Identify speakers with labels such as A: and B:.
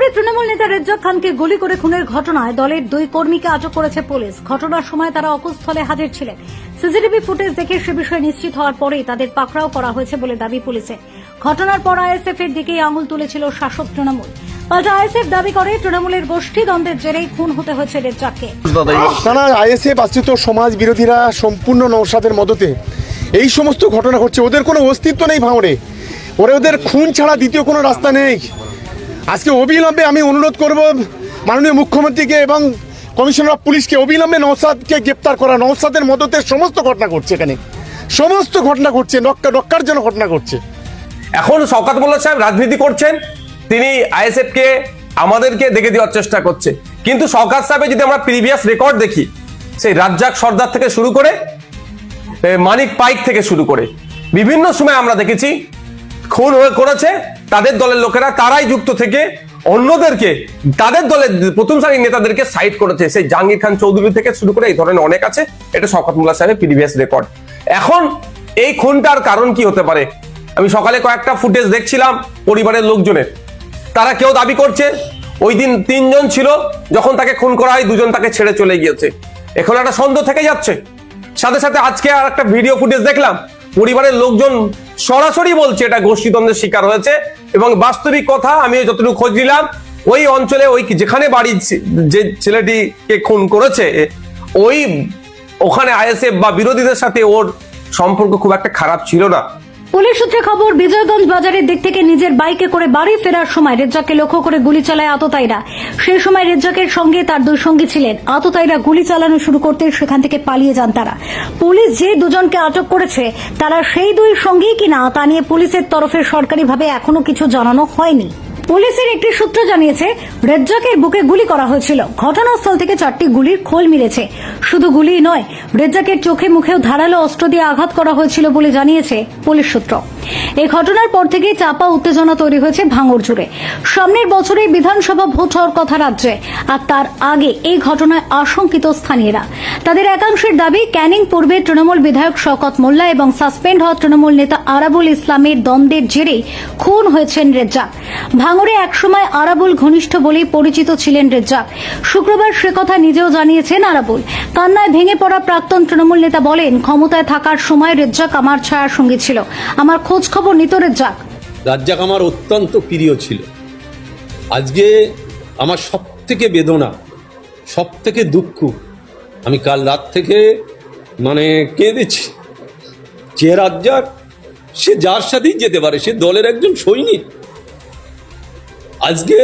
A: ভাঙড়ে তৃণমূল নেতা রেজ্জাক খানকে গুলি করে খুনের ঘটনায় দলের 2 কর্মীকে আটক করেছে পুলিশ। ঘটনার সময় তারা অকুস্থলে হাজির ছিলেন। সিসিটিভি ফুটেজ দেখে সে বিষয়ে নিশ্চিত হওয়ার পরেই তাদের পাকড়াও করা হয়েছে বলে দাবি পুলিশের। ঘটনার পর আইএসএফ এর দিকেই আঙুল তুলেছিল শাসক তৃণমূল। পাল্টা আইএসএফ দাবি করে তৃণমূলের গোষ্ঠী দ্বন্দ্বের জেরেই খুন হতে হয়েছে রেজ্জাককে।
B: না, আইএসএফ আশ্রিত সমাজ বিরোধীরা সম্পূর্ণ নওশাদের মদতে এই সমস্ত ঘটনা ঘটছে। ওদের কোনো অস্তিত্ব নেই ভাঙড়ে, ওদের খুন ছাড়া দ্বিতীয় কোনো রাস্তা নেই। আজকে অবিলম্বে আমি অনুরোধ করব মাননীয় মুখ্যমন্ত্রীকে এবং কমিশনার অফ পুলিশকে অবিলম্বে নওশাদকে গ্রেপ্তার করা। নওশাদের মদতে সমস্ত ঘটনা ঘটছে, এখানে সমস্ত ঘটনা ঘটছে, নক্কার জন্য ঘটনা ঘটছে।
C: এখন শওকত মোল্লা সাহেব রাজনীতি করছেন, তিনি আইএসএফ কে আমাদেরকে দেখে দেওয়ার চেষ্টা করছে। কিন্তু শওকত সাহেবের যদি আমরা প্রিভিয়াস রেকর্ড দেখি, সেই রাজ্জাক সর্দার থেকে শুরু করে মানিক পাইক থেকে শুরু করে বিভিন্ন সময় আমরা দেখেছি খুন করেছে তাদের দলের লোকেরা, তারাই যুক্ত থেকে অন্যদেরকে তাদের দলের প্রথম সারির নেতাদেরকে সাইড করেছে। সেই জাহাঙ্গীর খান চৌধুরী থেকে শুরু করে এই ধরনের অনেক আছে। এটা শওকত মোল্লা সাহেবের প্রিভিয়াস রেকর্ড। এখন এই খুনটার কারণ কি হতে পারে? আমি সকালে কয়েকটা ফুটেজ দেখছিলাম পরিবারের লোকজনের, তারা কেউ দাবি করছে ওই দিন 3 জন ছিল, যখন তাকে খুন করা হয় 2 জন তাকে ছেড়ে চলে গিয়েছে। এখন একটা সন্দেহ থেকে যাচ্ছে। সাথে সাথে আজকে আর একটা ভিডিও ফুটেজ দেখলাম, পরিবারের লোকজন সরাসরি বলছে এটা গোষ্ঠীদ্বন্দ্বের শিকার হয়েছে। এবং বাস্তবিক কথা, আমি যতটুকু খোঁজ নিলাম, ওই অঞ্চলে ওই যেখানে বাড়ি যে ছেলেটিকে খুন করেছে ওখানে আইএসএফ বা বিরোধীদের সাথে ওর সম্পর্ক খুব একটা খারাপ ছিল না।
A: পুলিশ সূত্রে খবর, বিজয়গঞ্জ বাজারের দিক থেকে নিজের বাইকে করে বাড়ি ফেরার সময় রেজ্জাককে লক্ষ্য করে গুলি চালায় আততায়ীরা। সেই সময় রেজ্জাকের সঙ্গে তার 2 সঙ্গী ছিলেন। আততায়ীরা গুলি চালানো শুরু করতে সেখান থেকে পালিয়ে যান তারা। পুলিশ যে 2 জনকে আটক করেছে তারা সেই 2 সঙ্গী কিনা তা নিয়ে পুলিশের তরফে সরকারিভাবে এখনো কিছু জানানো হয়নি। পুলিশের একটি সূত্র জানিয়েছে রেজ্জাকের বুকে গুলি করা হয়েছিল। ঘটনাস্থল থেকে 4টি গুলির খোল মিলেছে। শুধু গুলিই নয়, রেজ্জাকের চোখে মুখেও ধারালো অস্ত্র দিয়ে আঘাত করা হয়েছিল বলে জানিয়েছে পুলিশ সূত্র। এই ঘটনার পর থেকেই চাপা উত্তেজনা তৈরি হয়েছে ভাঙড় জুড়ে। সামনের বছরে বিধানসভা ভোট হওয়ার কথা রাজ্যে, আর তার আগে এই ঘটনায় আশঙ্কিত স্থানীয়রা। তাদের একাংশের দাবি, ক্যানিং পূর্বে তৃণমূল বিধায়ক শওকত মোল্লা এবং সাসপেন্ড হওয়া তৃণমূল নেতা আরাবুল ইসলামের দ্বন্দ্বের জেরেই খুন হয়েছেন রেজ্জাক। ভাঙড়ে একসময় আরাবুল ঘনিষ্ঠ বলেই পরিচিত ছিলেন রেজ্জাক। শুক্রবার সে কথা নিজেও জানিয়েছেন আরাবুল। কান্নায় ভেঙে পড়া প্রাক্তন তৃণমূল নেতা বলেন, ক্ষমতায় থাকার সময় রেজ্জাক আমার ছায়ার সঙ্গী ছিল, আমার খোঁজ খবর নিত রেজ্জাক।
D: রাজ্জাক আমার অত্যন্ত প্রিয় ছিল। আজকে আমার সব থেকে বেদনা, সব থেকে দুঃখ, আমি কাল রাত থেকে কেঁদেছি। যে রাজ্জাক, সে যার সাথেই যেতে পারে, সে দলের একজন সৈনিক। আজকে